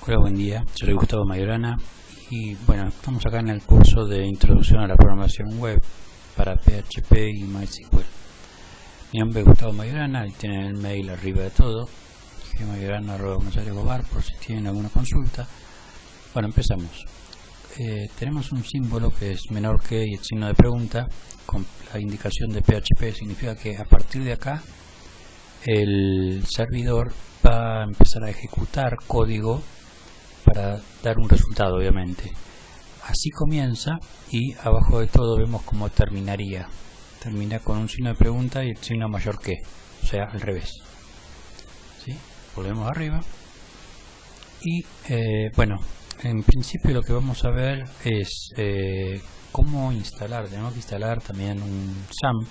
Hola, buen día. Soy Gustavo Majorana y bueno, estamos acá en el curso de Introducción a la Programación Web para PHP y MySQL. Mi nombre es Gustavo Majorana, ahí tienen el mail arriba de todo, majorana@gonzalezgobar, por si tienen alguna consulta. Bueno, empezamos. Tenemos un símbolo que es menor que y el signo de pregunta con la indicación de PHP. Significa que a partir de acá el servidor va a empezar a ejecutar código para dar un resultado, obviamente. Así comienza y abajo de todo vemos cómo terminaría. Termina con un signo de pregunta y el signo mayor que, o sea, al revés. ¿Sí? Volvemos arriba y bueno, en principio lo que vamos a ver es cómo instalar. Tenemos que instalar también un XAMPP.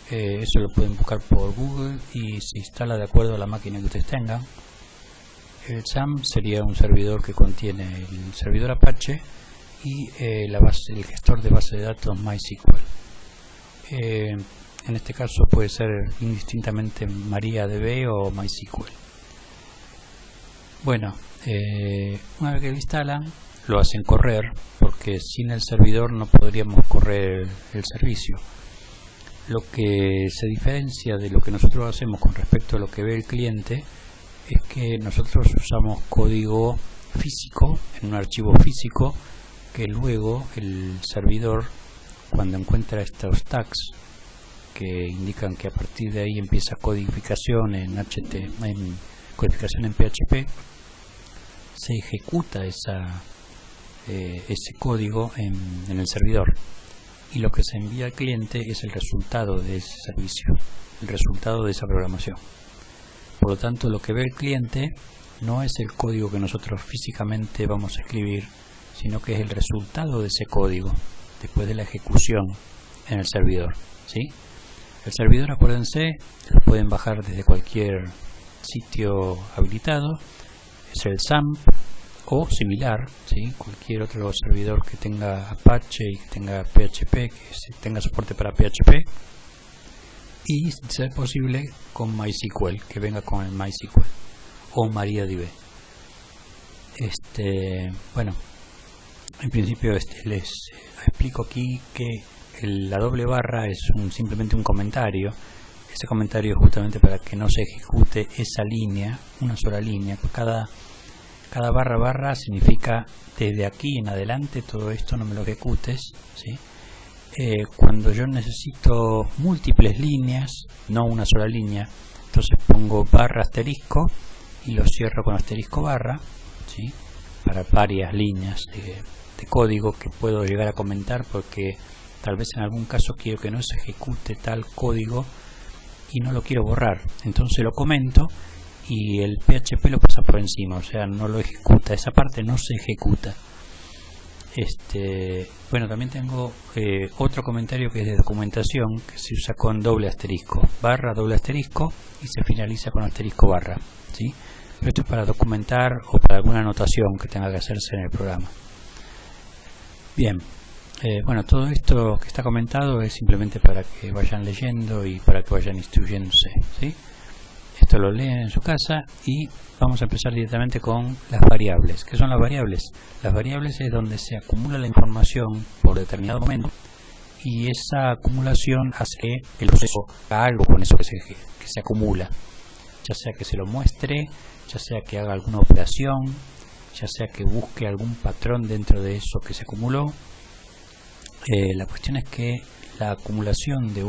Eso lo pueden buscar por Google y se instala de acuerdo a la máquina que ustedes tengan. El XAMPP sería un servidor que contiene el servidor Apache y el gestor de base de datos MySQL. En este caso puede ser indistintamente MariaDB o MySQL. Bueno, una vez que lo instalan, lo hacen correr, porque sin el servidor no podríamos correr el servicio. Lo que se diferencia de lo que nosotros hacemos con respecto a lo que ve el cliente es que nosotros usamos código físico en un archivo físico que luego el servidor, cuando encuentra estos tags que indican que a partir de ahí empieza codificación en codificación en PHP, se ejecuta ese código en el servidor, y lo que se envía al cliente es el resultado de ese servicio, el resultado de esa programación. Por lo tanto, lo que ve el cliente no es el código que nosotros físicamente vamos a escribir, sino que es el resultado de ese código después de la ejecución en el servidor, ¿sí? El servidor, acuérdense, lo pueden bajar desde cualquier sitio habilitado, es el XAMPP o similar, ¿sí? Cualquier otro servidor que tenga Apache y que tenga PHP, que tenga soporte para PHP, y si es posible con MySQL, que venga con el MySQL o MariaDB. Bueno, en principio les explico aquí que la doble barra es simplemente un comentario. Ese comentario es justamente para que no se ejecute esa línea, una sola línea. Cada barra significa desde aquí en adelante todo esto no me lo ejecutes, ¿sí? Cuando yo necesito múltiples líneas, no una sola línea, entonces pongo barra asterisco y lo cierro con asterisco barra, ¿sí? Para varias líneas de código que puedo llegar a comentar, porque tal vez en algún caso quiero que no se ejecute tal código y no lo quiero borrar, entonces lo comento y el PHP lo pasa por encima, o sea, no lo ejecuta, esa parte no se ejecuta. Bueno, también tengo otro comentario que es de documentación, que se usa con doble asterisco, barra, doble asterisco, y se finaliza con asterisco barra, ¿sí? Pero esto es para documentar o para alguna anotación que tenga que hacerse en el programa. Bien, bueno, todo esto que está comentado es simplemente para que vayan leyendo y para que vayan instruyéndose, ¿sí? Esto lo leen en su casa y vamos a empezar directamente con las variables. ¿Qué son las variables? Las variables es donde se acumula la información por determinado momento y esa acumulación hace que el proceso haga algo con eso que se acumula. Ya sea que se lo muestre, ya sea que haga alguna operación, ya sea que busque algún patrón dentro de eso que se acumuló. La cuestión es que la acumulación de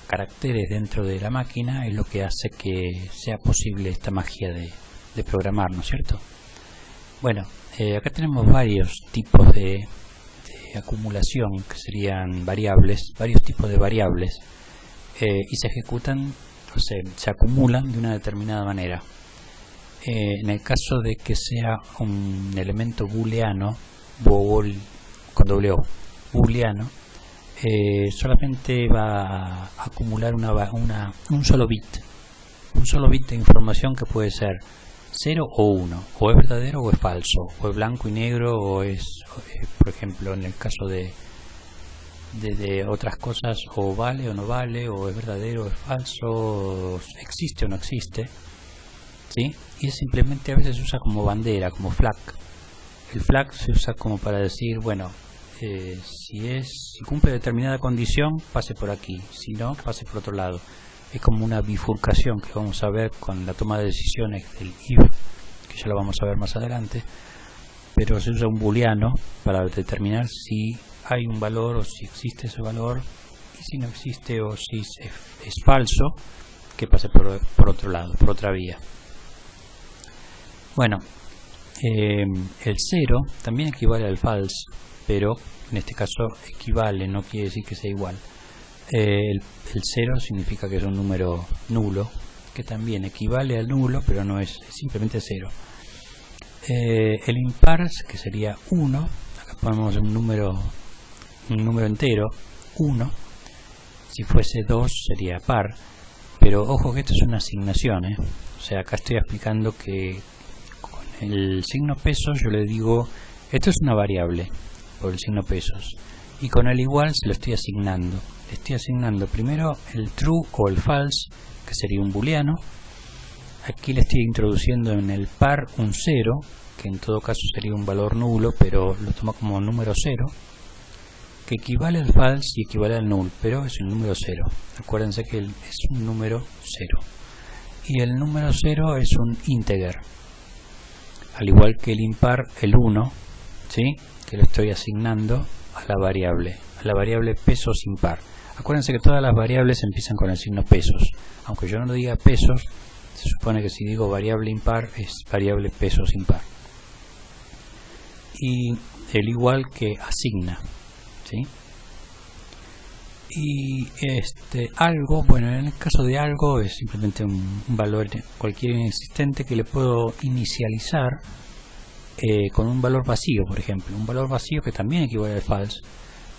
caracteres dentro de la máquina es lo que hace que sea posible esta magia de programar, ¿no es cierto? Bueno, acá tenemos varios tipos de acumulación, que serían variables, varios tipos de variables, y se ejecutan, o sea, se acumulan de una determinada manera. En el caso de que sea un elemento booleano, con doble O, booleano, solamente va a acumular un solo bit de información, que puede ser 0 o 1, o es verdadero o es falso, o es blanco y negro, o es, por ejemplo, en el caso de otras cosas, o vale o no vale, o es verdadero o es falso, o existe o no existe. ¿sí? Y simplemente a veces se usa como bandera, como flag. El flag se usa como para decir, bueno, si cumple determinada condición, pase por aquí, si no, pase por otro lado. Es como una bifurcación que vamos a ver con la toma de decisiones del if, que ya lo vamos a ver más adelante, pero se usa un booleano para determinar si hay un valor o si existe ese valor, y si no existe o si es falso, que pase por otro lado, por otra vía. Bueno, el 0 también equivale al false, pero en este caso equivale, no quiere decir que sea igual. El 0 significa que es un número nulo, que también equivale al nulo, pero no es simplemente 0. El impar, que sería 1, acá ponemos un número entero, 1. Si fuese 2 sería par, pero ojo que esto es una asignación, o sea, acá estoy explicando que con el signo pesos yo le digo, esto es una variable por el signo pesos, y con el igual se lo estoy asignando. Le estoy asignando primero el true o el false, que sería un booleano. Aquí le estoy introduciendo en el par un 0, que en todo caso sería un valor nulo, pero lo tomo como número 0, que equivale al false y equivale al null, pero es un número 0. Acuérdense que es un número 0. Y el número 0 es un integer, al igual que el impar, el 1, ¿sí? Que lo estoy asignando a la variable pesos impar. Acuérdense que todas las variables empiezan con el signo pesos. Aunque yo no diga pesos, se supone que si digo variable impar es variable pesos impar. Y el igual que asigna, ¿sí? Y algo, bueno, en el caso de algo es simplemente un valor cualquier inexistente que le puedo inicializar con un valor vacío, por ejemplo. Un valor vacío que también equivale al false,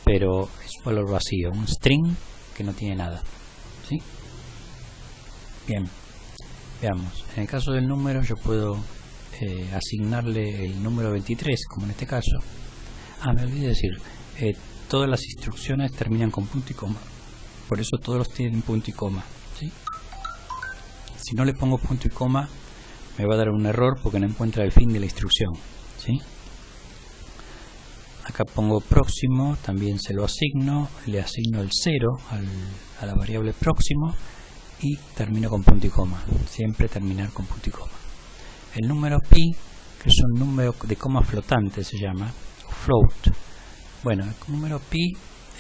pero es un valor vacío, un string que no tiene nada, ¿sí? Bien, veamos. En el caso del número yo puedo asignarle el número 23, como en este caso. Me olvidé decir, todas las instrucciones terminan con punto y coma, por eso todos los tienen punto y coma, ¿sí? Si no le pongo punto y coma me va a dar un error porque no encuentra el fin de la instrucción, ¿sí? Acá pongo próximo, también se lo asigno, le asigno el 0 a la variable próximo y termino con punto y coma, siempre terminar con punto y coma. El número pi, que es un número de coma flotante, se llama, float. Bueno, el número pi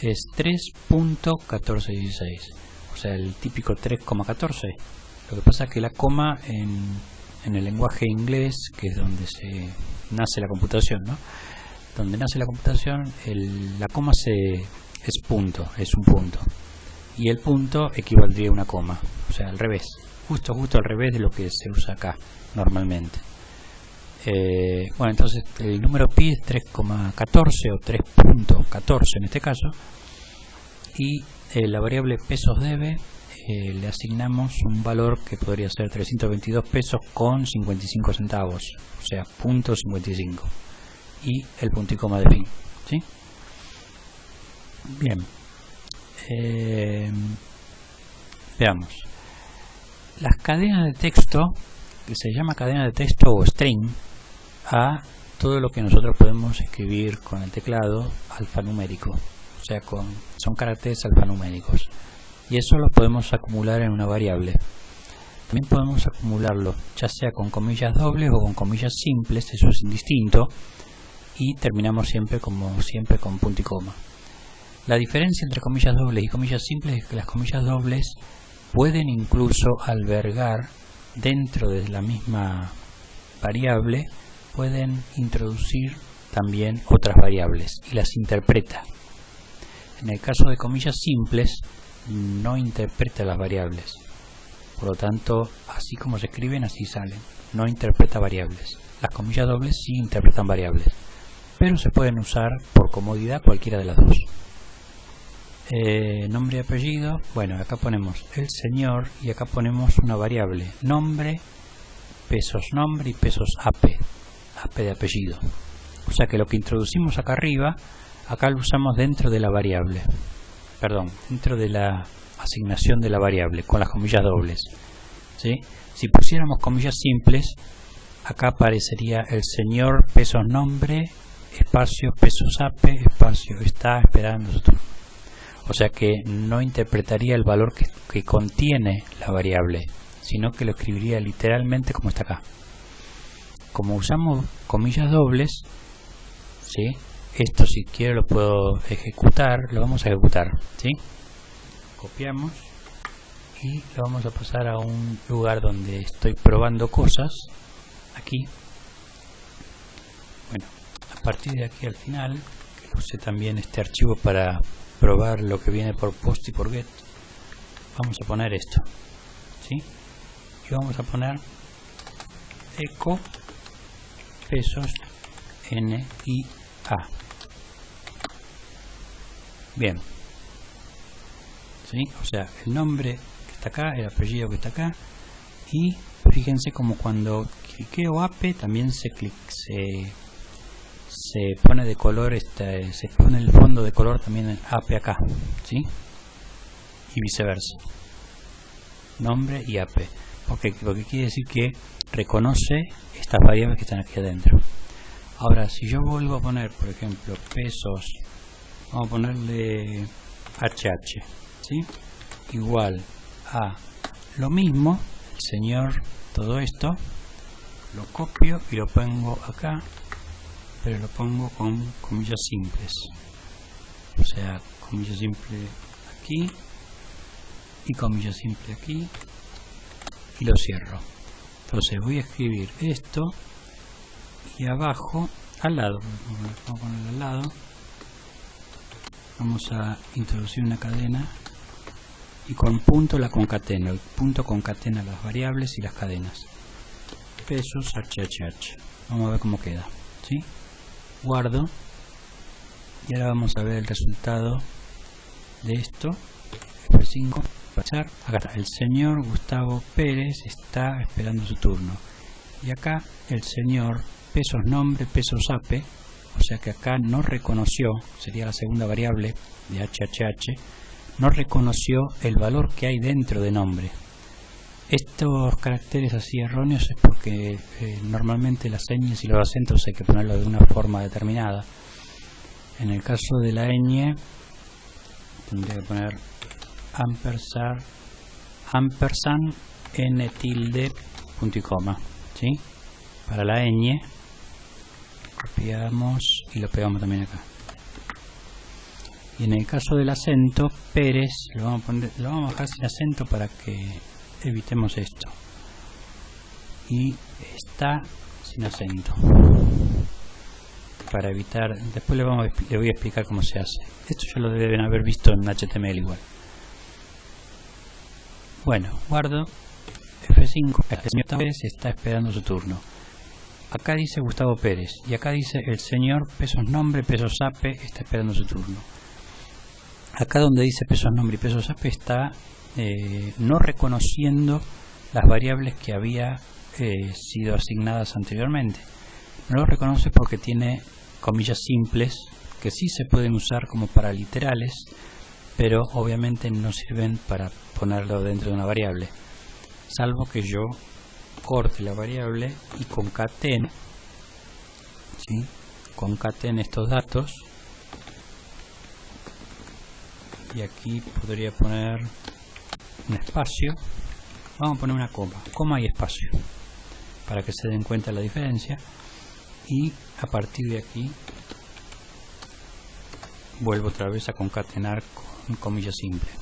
es 3.1416, o sea, el típico 3,14. Lo que pasa es que la coma en el lenguaje inglés, que es donde nace la computación, ¿no? Donde nace la computación, la coma es punto, es un punto. Y el punto equivaldría a una coma, o sea, al revés, justo al revés de lo que se usa acá normalmente. Bueno, entonces el número pi es 3,14 o 3.14 en este caso, y la variable pesos debe le asignamos un valor que podría ser 322 pesos con 55 centavos, o sea, punto 55, y el punto y coma de fin, ¿sí? Bien, veamos las cadenas de texto, que se llama cadena de texto o string a todo lo que nosotros podemos escribir con el teclado alfanumérico, o sea, son caracteres alfanuméricos, y eso lo podemos acumular en una variable. También podemos acumularlo ya sea con comillas dobles o con comillas simples, eso es indistinto, y terminamos siempre como siempre con punto y coma. La diferencia entre comillas dobles y comillas simples es que las comillas dobles pueden incluso albergar dentro de la misma variable, pueden introducir también otras variables y las interpreta. En el caso de comillas simples no interpreta las variables, por lo tanto así como se escriben así salen, no interpreta variables. Las comillas dobles sí interpretan variables, pero se pueden usar por comodidad cualquiera de las dos. Nombre y apellido, bueno, acá ponemos el señor y acá ponemos una variable, nombre, pesos nombre y pesos AP de apellido. O sea que lo que introducimos acá arriba, acá lo usamos dentro de la variable, dentro de la asignación de la variable con las comillas dobles. ¿sí? Si pusiéramos comillas simples, acá aparecería el señor pesos nombre, espacio pesos ape, espacio está esperando su turno. O sea que no interpretaría el valor que contiene la variable, sino que lo escribiría literalmente como está acá. Como usamos comillas dobles, ¿sí? Esto si quiero lo puedo ejecutar, lo vamos a ejecutar, ¿sí? Copiamos y lo vamos a pasar a un lugar donde estoy probando cosas, aquí. Bueno, a partir de aquí al final, que use también este archivo para probar lo que viene por post y por get, vamos a poner esto, ¿sí? Y vamos a poner eco pesos n y a. Bien, ¿sí? O sea, el nombre que está acá, el apellido que está acá, y fíjense como cuando cliqueo ape también se pone de color, se pone el fondo de color también en ape acá, ¿sí? Y viceversa, nombre y ape, porque quiere decir que reconoce estas variables que están aquí adentro. Ahora, si yo vuelvo a poner, por ejemplo, pesos, vamos a ponerle HH, ¿sí? Igual a lo mismo, el señor, todo esto, lo copio y lo pongo acá, pero lo pongo con comillas simples. O sea, comilla simple aquí y comilla simple aquí y lo cierro. Entonces voy a escribir esto y abajo, al lado, vamos a ponerlo al lado, vamos a introducir una cadena y con punto la concateno. El punto concatena las variables y las cadenas. Pesos HHH. Vamos a ver cómo queda, ¿sí? Guardo y ahora vamos a ver el resultado de esto. F5, pasar. Acá está, el señor Gustavo Pérez está esperando su turno. Y acá el señor pesos nombre, pesos ape, o sea que acá no reconoció, sería la segunda variable de HHH, no reconoció el valor que hay dentro de nombre. Estos caracteres así erróneos es porque normalmente las ñes y los acentos hay que ponerlo de una forma determinada. En el caso de la ñ tendría que poner ampersand n tilde punto y coma, ¿sí? Para la ñ copiamos y lo pegamos también acá. Y en el caso del acento, Pérez lo vamos a dejar sin acento para que evitemos esto. Y está sin acento. Para evitar, después le voy a explicar cómo se hace. Esto ya lo deben haber visto en HTML igual. Bueno, guardo F5. El señor Pérez está esperando su turno. Acá dice Gustavo Pérez y acá dice el señor pesos nombre, pesos ape está esperando su turno. Acá donde dice pesos nombre y pesos ape está no reconociendo las variables que había sido asignadas anteriormente. No lo reconoce porque tiene comillas simples que sí se pueden usar como para literales, pero obviamente no sirven para ponerlo dentro de una variable, salvo que yo corte la variable y concatene, ¿sí? Concatene estos datos y aquí podría poner un espacio, vamos a poner una coma y espacio para que se den cuenta la diferencia, y a partir de aquí vuelvo otra vez a concatenar con comillas simples.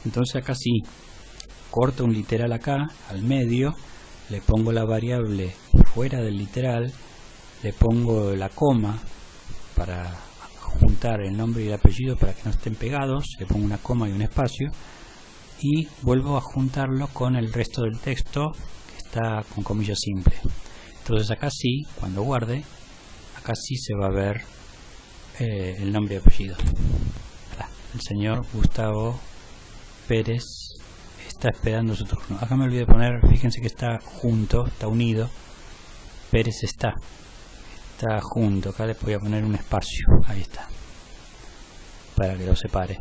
Entonces acá sí corto un literal acá al medio, le pongo la variable fuera del literal, le pongo la coma para juntar el nombre y el apellido para que no estén pegados, le pongo una coma y un espacio y vuelvo a juntarlo con el resto del texto que está con comillas simples. Entonces acá sí, cuando guarde, acá sí se va a ver el nombre y apellido. El señor Gustavo Pérez está esperando su turno. Acá me olvidé de poner, fíjense que está junto, está unido. Pérez está junto. Acá le voy a poner un espacio, ahí está, para que lo separe.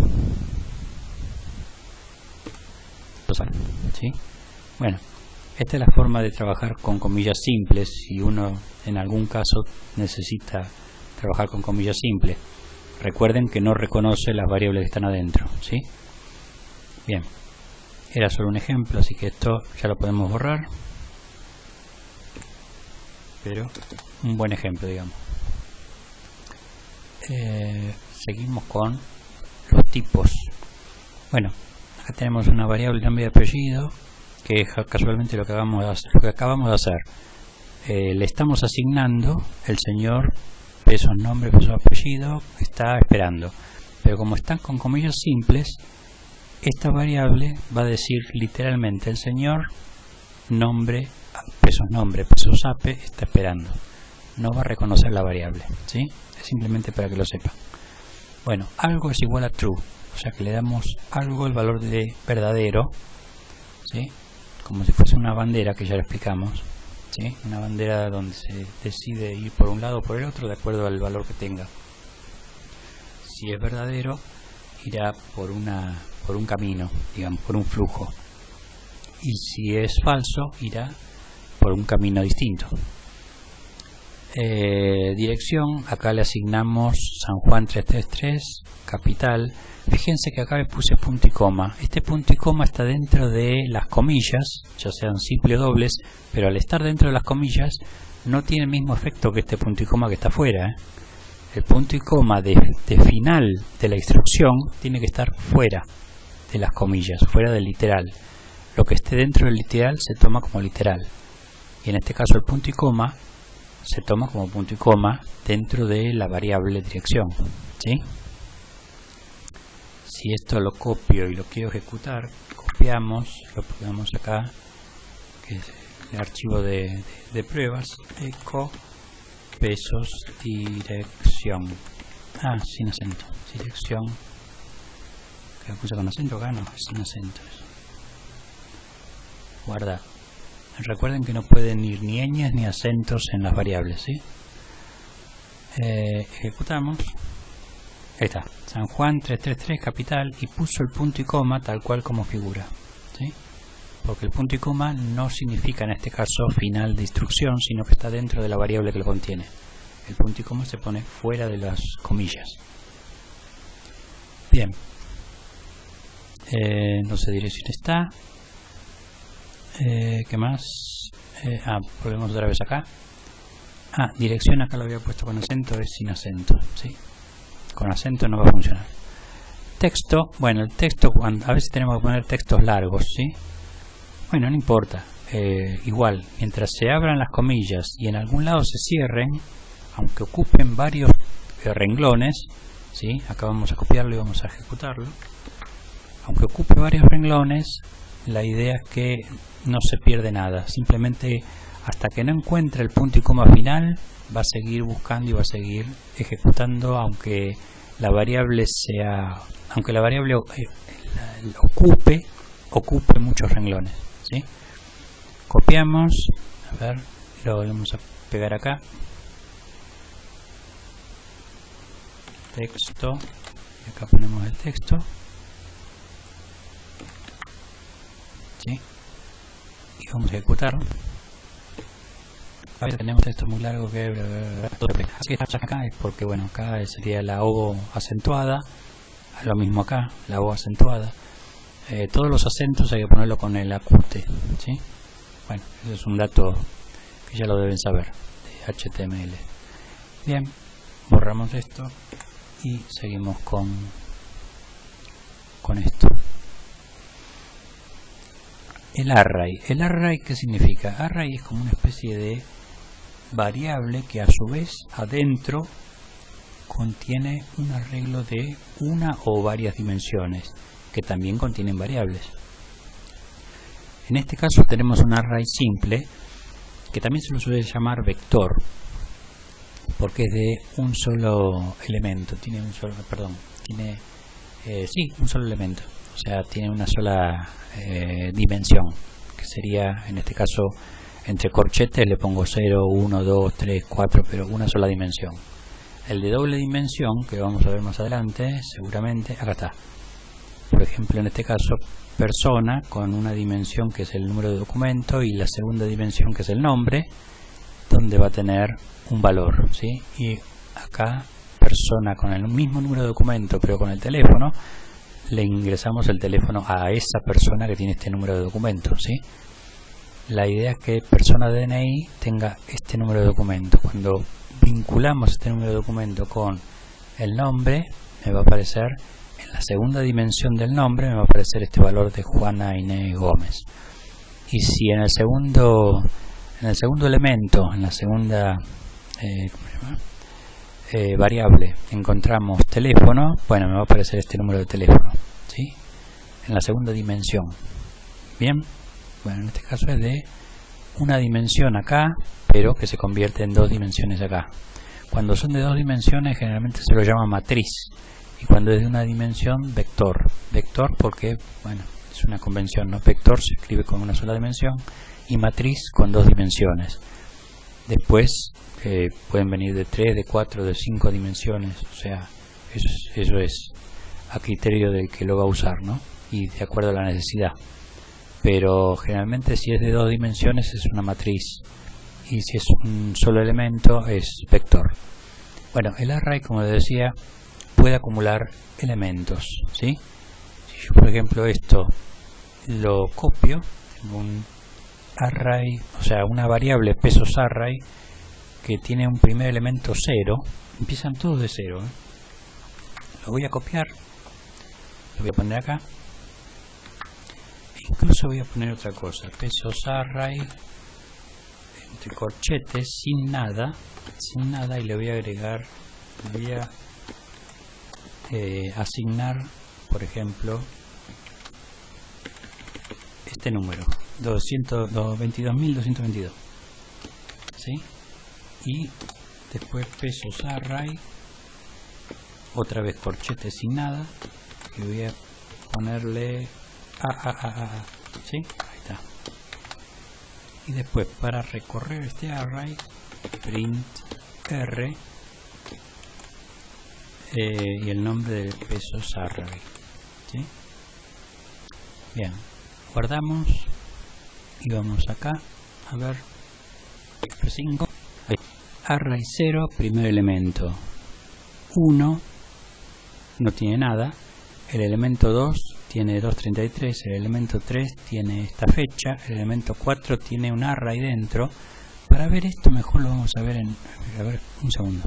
¿Sí? Bueno, Esta es la forma de trabajar con comillas simples si uno en algún caso necesita trabajar con comillas simples. Recuerden que no reconoce las variables que están adentro, ¿sí? Bien, era solo un ejemplo, así que esto ya lo podemos borrar, pero un buen ejemplo, digamos. Seguimos con los tipos. Bueno, acá tenemos una variable nombre y apellido, que es casualmente lo que acabamos de hacer. Le estamos asignando el señor pesos nombre, pesos apellido, está esperando. Pero como están con comillas simples, esta variable va a decir literalmente el señor nombre, pesos ape, está esperando. No va a reconocer la variable, ¿sí? Es simplemente para que lo sepan. Bueno, algo es igual a true, o sea que le damos algo el valor de verdadero, ¿sí? Como si fuese una bandera, que ya lo explicamos, ¿sí? Una bandera donde se decide ir por un lado o por el otro de acuerdo al valor que tenga. Si es verdadero, irá por un camino, digamos, por un flujo. Y si es falso, irá por un camino distinto. Dirección, acá le asignamos San Juan 333, capital. Fíjense que acá le puse punto y coma. Este punto y coma está dentro de las comillas, ya sean simples o dobles, pero al estar dentro de las comillas no tiene el mismo efecto que este punto y coma que está afuera, ¿eh? El punto y coma de final de la instrucción tiene que estar fuera de las comillas, fuera del literal. Lo que esté dentro del literal se toma como literal. Y en este caso el punto y coma se toma como punto y coma dentro de la variable dirección, ¿sí? Si esto lo copio y lo quiero ejecutar, copiamos, lo ponemos acá, que es el archivo de pruebas, eco pesos dirección, sin acento, dirección, que lo puse con acento acá, no, sin acento. Guarda. Recuerden que no pueden ir ni ñes ni acentos en las variables, ¿sí? Ejecutamos. Ahí está, San Juan 333 capital, y puso el punto y coma tal cual como figura, ¿sí? Porque el punto y coma no significa en este caso final de instrucción, sino que está dentro de la variable que lo contiene. El punto y coma se pone fuera de las comillas. Bien. Entonces dirección está. ¿Qué más? Volvemos otra vez acá. Dirección acá lo había puesto con acento, es sin acento, ¿sí? Con acento no va a funcionar. Texto, bueno, el texto, a veces tenemos que poner textos largos, ¿sí? Bueno, no importa. Igual, mientras se abran las comillas y en algún lado se cierren, aunque ocupen varios renglones, ¿sí? Acá vamos a copiarlo y vamos a ejecutarlo. Aunque ocupe varios renglones, la idea es que no se pierde nada. Simplemente hasta que no encuentre el punto y coma final, va a seguir buscando y va a seguir ejecutando, aunque la variable ocupe muchos renglones, ¿sí? Copiamos, a ver, lo volvemos a pegar acá, texto, y acá ponemos el texto, ¿sí? Y vamos a ejecutarlo. A veces tenemos texto muy largo que así que acá es porque, bueno, acá sería la O acentuada, lo mismo acá, la O acentuada. Todos los acentos hay que ponerlo con el acute, ¿sí? Bueno, ese es un dato que ya lo deben saber de HTML. Bien, borramos esto y seguimos con esto. El array. ¿El array qué significa? Array es como una especie de variable que a su vez adentro contiene un arreglo de una o varias dimensiones que también contienen variables. En este caso tenemos un array simple que también se lo suele llamar vector porque es de un solo elemento, tiene un solo, un solo elemento, o sea, tiene una sola dimensión, que sería en este caso entre corchetes le pongo 0, 1, 2, 3, 4, pero una sola dimensión. El de doble dimensión, que vamos a ver más adelante, seguramente, acá está. por ejemplo en este caso persona con una dimensión que es el número de documento y la segunda dimensión que es el nombre, donde va a tener un valor, ¿sí? Y acá persona con el mismo número de documento pero con el teléfono, le ingresamos el teléfono a esa persona que tiene este número de documento, ¿sí? La idea es que persona de DNI tenga este número de documento. Cuando vinculamos este número de documento con el nombre, me va a aparecer en la segunda dimensión del nombre, me va a aparecer este valor de Juana Inés Gómez. Y si en el segundo elemento, en la segunda variable, encontramos teléfono, bueno, me va a aparecer este número de teléfono, ¿sí? En la segunda dimensión. Bien, bueno, en este caso es de una dimensión acá, pero que se convierte en dos dimensiones acá. Cuando son de dos dimensiones generalmente se lo llama matriz, y cuando es de una dimensión, vector. Vector porque, bueno, es una convención, ¿no? Vector se escribe con una sola dimensión y matriz con dos dimensiones. Después pueden venir de 3, de 4, de 5 dimensiones, o sea, eso es a criterio del que lo va a usar, ¿no? Y de acuerdo a la necesidad. Pero generalmente si es de dos dimensiones es una matriz, y si es un solo elemento es vector. Bueno, el array, como les decía, puede acumular elementos, ¿sí? Si yo, por ejemplo, esto lo copio, tengo un array, o sea, una variable pesos array que tiene un primer elemento 0, empiezan todos de 0, ¿eh? Lo voy a copiar, lo voy a poner acá, e incluso voy a poner otra cosa, pesos array entre corchetes, sin nada, y le voy a agregar, le voy a asignar, por ejemplo, este número 22.222, ¿sí? Y después pesos array, otra vez corchetes sin nada, y voy a ponerle ¿sí? Ahí está. Y después, para recorrer este array, print r y el nombre del pesos array, ¿sí? Bien, guardamos y vamos acá a ver F5, array 0, primer elemento 1, no tiene nada, el elemento 2 tiene 233, el elemento 3 tiene esta fecha, el elemento 4 tiene un array dentro. Para ver esto mejor lo vamos a ver a ver, un segundo,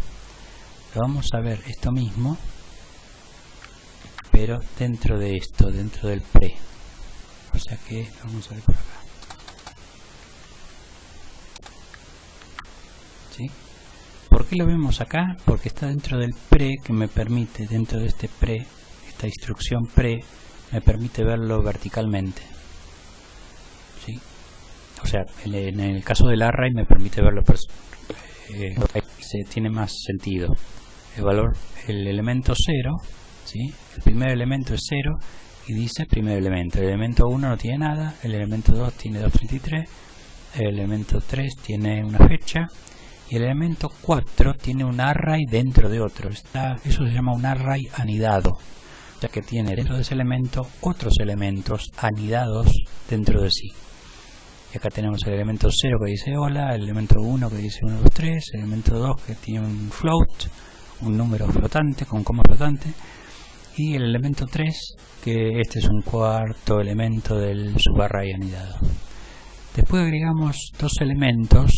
lo vamos a ver esto mismo, pero dentro de esto, dentro del pre, o sea que lo vamos a ver por acá, ¿sí? ¿Por qué lo vemos acá? Porque está dentro del pre, que me permite, dentro de este pre, esta instrucción pre, me permite verlo verticalmente, ¿sí? O sea, en el caso del array me permite verlo, tiene más sentido. El valor, el elemento 0, ¿sí? El primer elemento es 0 y dice primer elemento. El elemento 1 no tiene nada, el elemento 2 tiene 233, el elemento 3 tiene una fecha y el elemento 4 tiene un array dentro de otro. Eso se llama un array anidado, ya que tiene dentro de ese elemento otros elementos anidados dentro de sí. Y acá tenemos el elemento 0 que dice hola, el elemento 1 que dice 1, 2, 3, el elemento 2 que tiene un float, un número flotante con coma flotante, y el elemento 3 que este es un cuarto elemento del subarray anidado. Después agregamos dos elementos,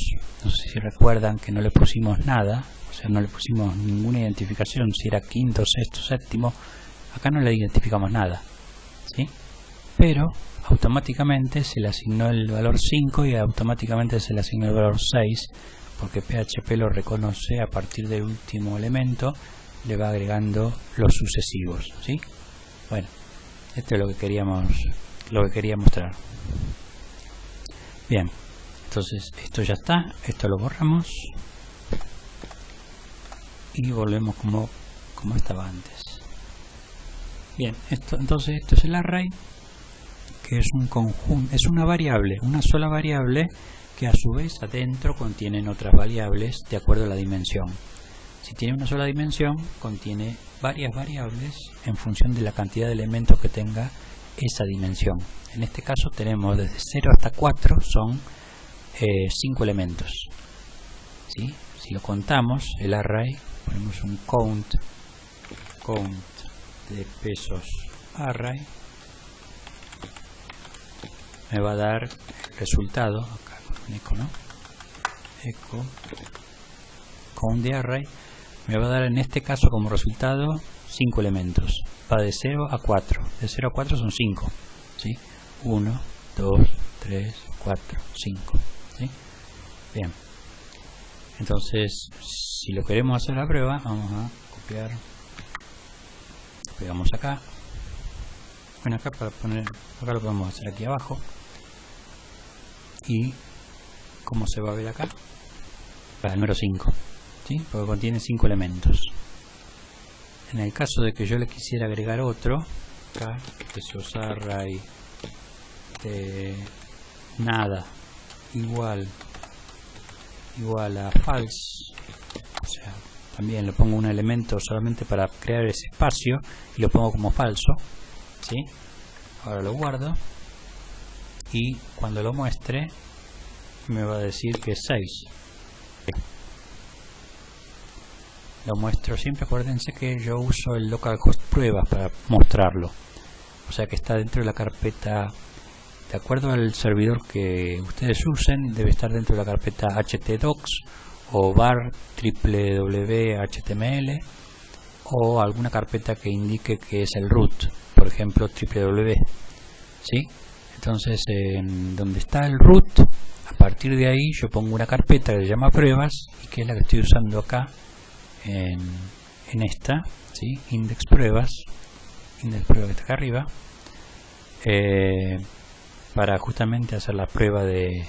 no sé si recuerdan que no le pusimos nada, o sea, no le pusimos ninguna identificación, si era quinto, sexto, séptimo, acá no le identificamos nada, ¿sí? Pero automáticamente se le asignó el valor 5 y automáticamente se le asignó el valor 6, porque PHP lo reconoce a partir del último elemento, le va agregando los sucesivos, ¿sí? Bueno, esto es lo que quería mostrar. Bien, entonces esto ya está, esto lo borramos y volvemos como estaba antes. Bien, entonces esto es el array, que es un conjunto, es una variable, una sola variable que a su vez adentro contienen otras variables de acuerdo a la dimensión. Si tiene una sola dimensión, contiene varias variables en función de la cantidad de elementos que tenga esa dimensión. En este caso tenemos desde 0 hasta 4, son 5 elementos. ¿Sí? Si lo contamos, el array, ponemos un count de pesos array, me va a dar el resultado, acá con eco, ¿no? Eco count de array, me va a dar en este caso como resultado 5 elementos. Va de 0 a 4. De 0 a 4 son 5. ¿Sí? 1, 2, 3, 4, 5. ¿Sí? Bien. Entonces, si lo queremos hacer la prueba, vamos a copiar. Pegamos acá. Bueno, acá para poner, acá lo podemos hacer aquí abajo. Y ¿cómo se va a ver acá? Para el número 5. ¿Sí? Porque contiene 5 elementos. En el caso de que yo le quisiera agregar otro, acá, pesos array de nada igual a false, o sea, también le pongo un elemento solamente para crear ese espacio y lo pongo como falso, ¿sí? Ahora lo guardo y cuando lo muestre me va a decir que es 6. Lo muestro siempre, acuérdense que yo uso el localhost pruebas para mostrarlo, o sea que está dentro de la carpeta, de acuerdo al servidor que ustedes usen, debe estar dentro de la carpeta htdocs o var www.html o alguna carpeta que indique que es el root, por ejemplo www. ¿Sí? Entonces, en donde está el root, a partir de ahí yo pongo una carpeta que se llama pruebas y que es la que estoy usando acá en esta, ¿sí? Index pruebas que está acá arriba, para justamente hacer la prueba de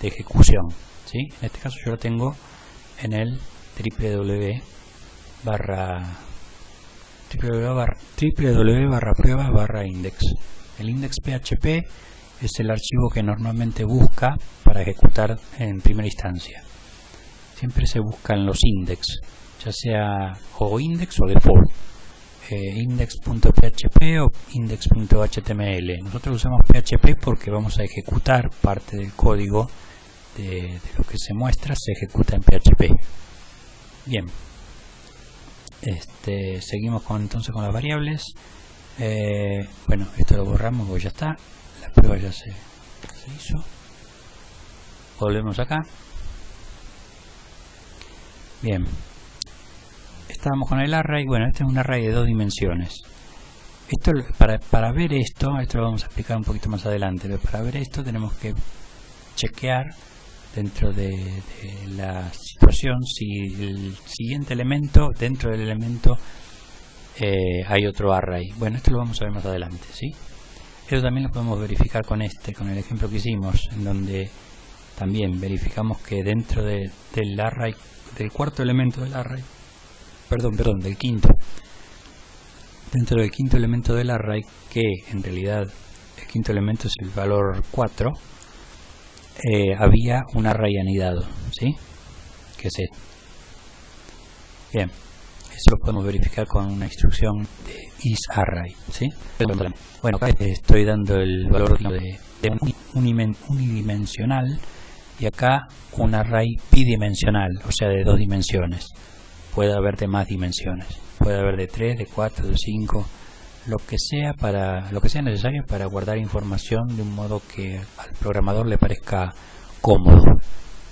ejecución, ¿sí? En este caso yo lo tengo en el www/pruebas/index. El index PHP es el archivo que normalmente busca para ejecutar en primera instancia. Siempre se buscan los index, ya sea o index o default, index.php o index.html. Nosotros usamos PHP porque vamos a ejecutar parte del código de lo que se muestra, se ejecuta en PHP. Bien, seguimos entonces con las variables. Bueno, esto lo borramos porque ya está, la prueba ya se hizo. Volvemos acá. Bien, estábamos con el array. Bueno, este es un array de 2 dimensiones. Esto, para ver esto lo vamos a explicar un poquito más adelante, pero para ver esto tenemos que chequear dentro de la situación si el siguiente elemento, dentro del elemento hay otro array. Bueno, esto lo vamos a ver más adelante, ¿sí? Eso también lo podemos verificar con el ejemplo que hicimos, en donde también verificamos que dentro del array, del cuarto elemento del array, del quinto, dentro del quinto elemento del array, que en realidad el quinto elemento es el valor 4, había un array anidado, ¿sí? Que es este. Bien, eso lo podemos verificar con una instrucción de isArray, ¿sí? Bueno, acá estoy dando el valor de unidimensional y acá un array bidimensional, o sea de 2 dimensiones. Puede haber de más dimensiones, puede haber de 3, de 4, de 5, lo que sea necesario para guardar información de un modo que al programador le parezca cómodo,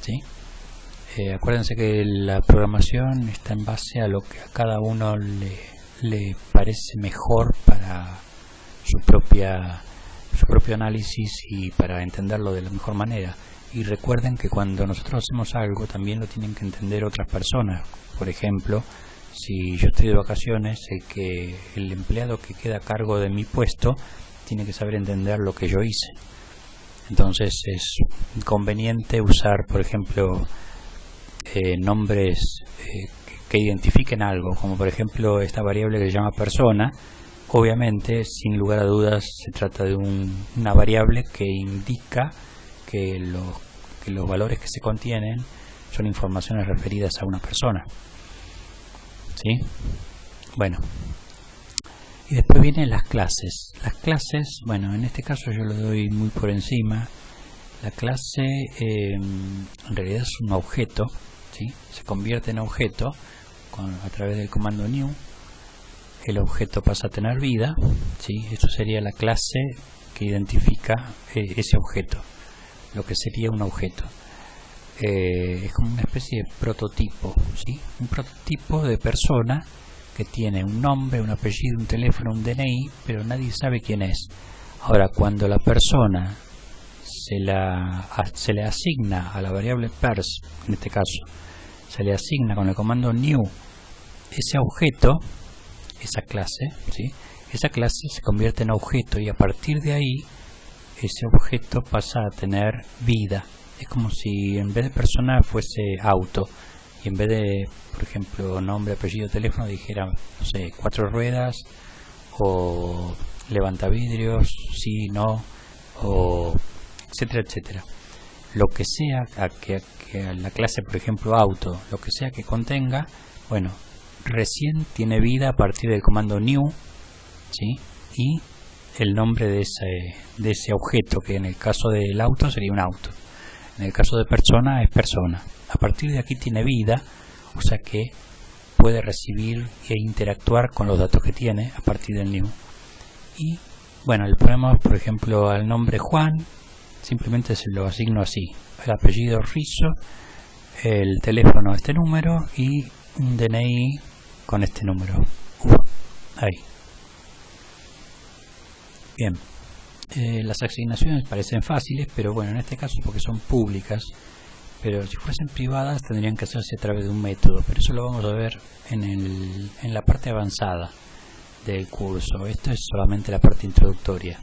¿sí? Acuérdense que la programación está en base a lo que a cada uno le parece mejor para su propio análisis y para entenderlo de la mejor manera. Y recuerden que cuando nosotros hacemos algo también lo tienen que entender otras personas. Por ejemplo, si yo estoy de vacaciones, el empleado que queda a cargo de mi puesto tiene que saber entender lo que yo hice. Entonces es conveniente usar, por ejemplo, nombres que identifiquen algo, como por ejemplo esta variable que se llama persona. Obviamente, sin lugar a dudas, se trata de una variable que indica que los valores que se contienen son informaciones referidas a una persona. ¿sí? Bueno, y después vienen las clases. Las clases, bueno, en este caso yo lo doy muy por encima. La clase en realidad es un objeto, ¿sí? Se convierte en objeto a través del comando new. El objeto pasa a tener vida, ¿sí? Esto sería la clase que identifica ese objeto, lo que sería un objeto. Es como una especie de prototipo, ¿sí? Un prototipo de persona que tiene un nombre, un apellido, un teléfono, un DNI, pero nadie sabe quién es. Ahora, cuando la persona se le asigna a la variable pers, en este caso, se le asigna con el comando new ese objeto, esa clase, ¿sí? Esa clase se convierte en objeto y a partir de ahí ese objeto pasa a tener vida. Es como si en vez de persona fuese auto y en vez de, por ejemplo, nombre, apellido, teléfono dijera, no sé, 4 ruedas o levantavidrios, sí, no, o etcétera, etcétera. Lo que sea que la clase, por ejemplo, auto, lo que sea que contenga, bueno, recién tiene vida a partir del comando new, ¿sí? Y el nombre de ese objeto, que en el caso del auto sería un auto, en el caso de persona es persona. A partir de aquí tiene vida, o sea que puede recibir e interactuar con los datos que tiene a partir del new. Y bueno, le ponemos, por ejemplo, al nombre Juan, simplemente se lo asigno así, el apellido Rizzo, el teléfono este número y un DNI con este número. Ahí. Bien. Las asignaciones parecen fáciles, pero bueno, en este caso porque son públicas, pero si fuesen privadas tendrían que hacerse a través de un método, pero eso lo vamos a ver en la parte avanzada del curso. Esto es solamente la parte introductoria.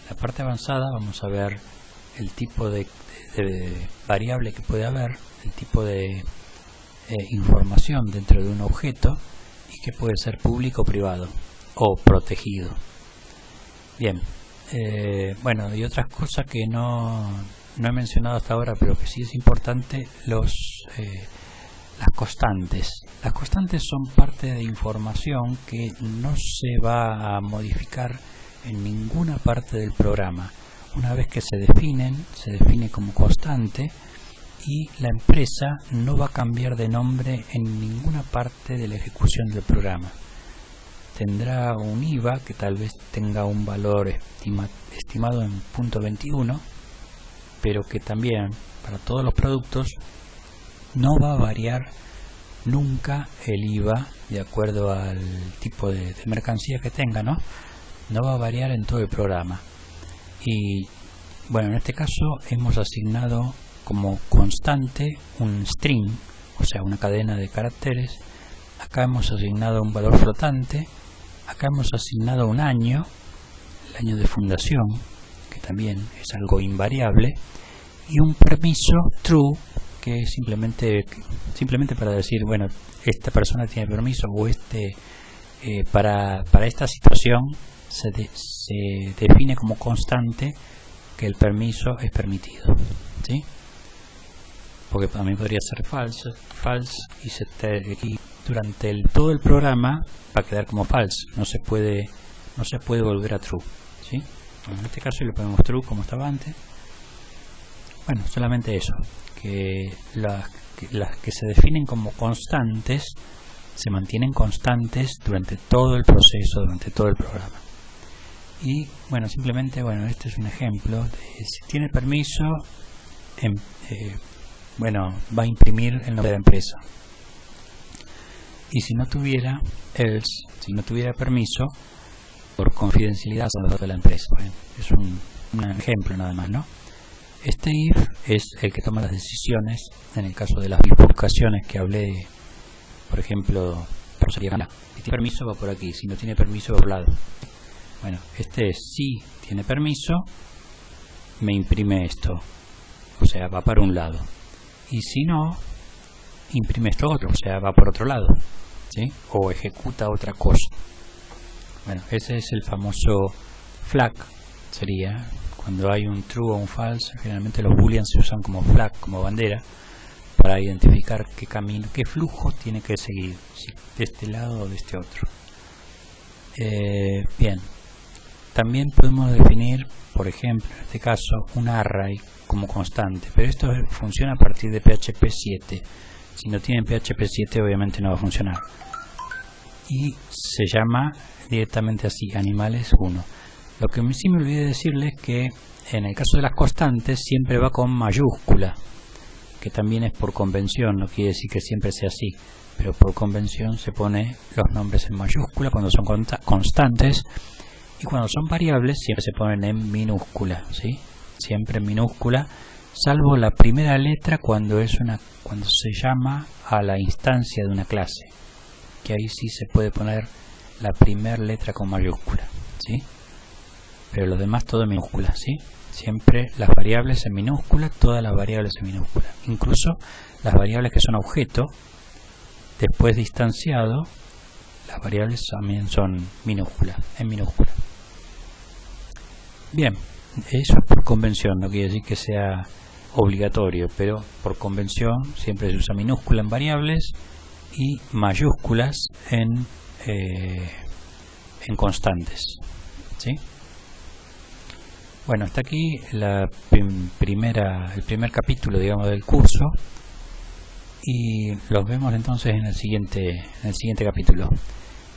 La parte avanzada vamos a ver el tipo de variable que puede haber, el tipo de información dentro de un objeto y que puede ser público o privado o protegido. Bien, bueno, y otras cosas que no he mencionado hasta ahora, pero que sí es importante, las constantes. Las constantes son parte de información que no se va a modificar en ninguna parte del programa. Una vez que se define como constante y la empresa no va a cambiar de nombre en ninguna parte de la ejecución del programa. Tendrá un IVA que tal vez tenga un valor estimado en .21, pero que también para todos los productos no va a variar nunca el IVA de acuerdo al tipo de mercancía que tenga, ¿no? No va a variar en todo el programa. Y bueno, en este caso hemos asignado como constante un string, o sea, una cadena de caracteres. Acá hemos asignado un valor flotante. Acá hemos asignado un año, el año de fundación, que también es algo invariable, y un permiso true, que es simplemente para decir, bueno, esta persona tiene permiso, o para esta situación se define como constante que el permiso es permitido, ¿sí? Porque también podría ser false y durante todo el programa va a quedar como false, no se puede volver a true, ¿sí? Bueno, en este caso le ponemos true como estaba antes. Bueno, solamente eso, que las que se definen como constantes se mantienen constantes durante todo el proceso, durante todo el programa. Y bueno, simplemente, bueno, este es un ejemplo de si tiene permiso, bueno, va a imprimir el nombre de la empresa. Y si no tuviera else, si no tuviera permiso, por confidencialidad son los datos de la empresa. Bueno, es un ejemplo nada más, ¿no? Este if es el que toma las decisiones en el caso de las bifurcaciones que hablé, por ejemplo, si tiene permiso va por aquí, si no tiene permiso va por lado. Bueno, este es si tiene permiso, me imprime esto, o sea, va para un lado. Y si no, imprime esto otro, o sea, va por otro lado, ¿sí? O ejecuta otra cosa. Bueno, ese es el famoso flag, sería cuando hay un true o un false. Generalmente los booleans se usan como flag, como bandera, para identificar qué camino, qué flujo tiene que seguir, si de este lado o de este otro. Bien, también podemos definir, por ejemplo, en este caso, un array como constante, pero esto funciona a partir de PHP 7. Si no tienen PHP 7 obviamente no va a funcionar. Y se llama directamente así, animales 1. Lo que sí me olvidé decirles es que en el caso de las constantes siempre va con mayúscula, que también es por convención, no quiere decir que siempre sea así, pero por convención se pone los nombres en mayúscula cuando son constantes, y cuando son variables siempre se ponen en minúscula, ¿sí? Siempre en minúscula, salvo la primera letra cuando se llama a la instancia de una clase, que ahí sí se puede poner la primera letra con mayúscula, ¿sí? Pero lo demás todo en minúscula, ¿sí? Siempre las variables en minúscula, todas las variables en minúscula, incluso las variables que son objeto, después distanciado, las variables también son minúsculas, en minúscula. Bien, eso es por convención, no quiere decir que sea obligatorio, pero por convención siempre se usa minúscula en variables y mayúsculas en constantes, ¿sí? Bueno, hasta aquí el primer capítulo, digamos, del curso, y los vemos entonces en el siguiente capítulo.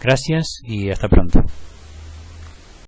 Gracias y hasta pronto.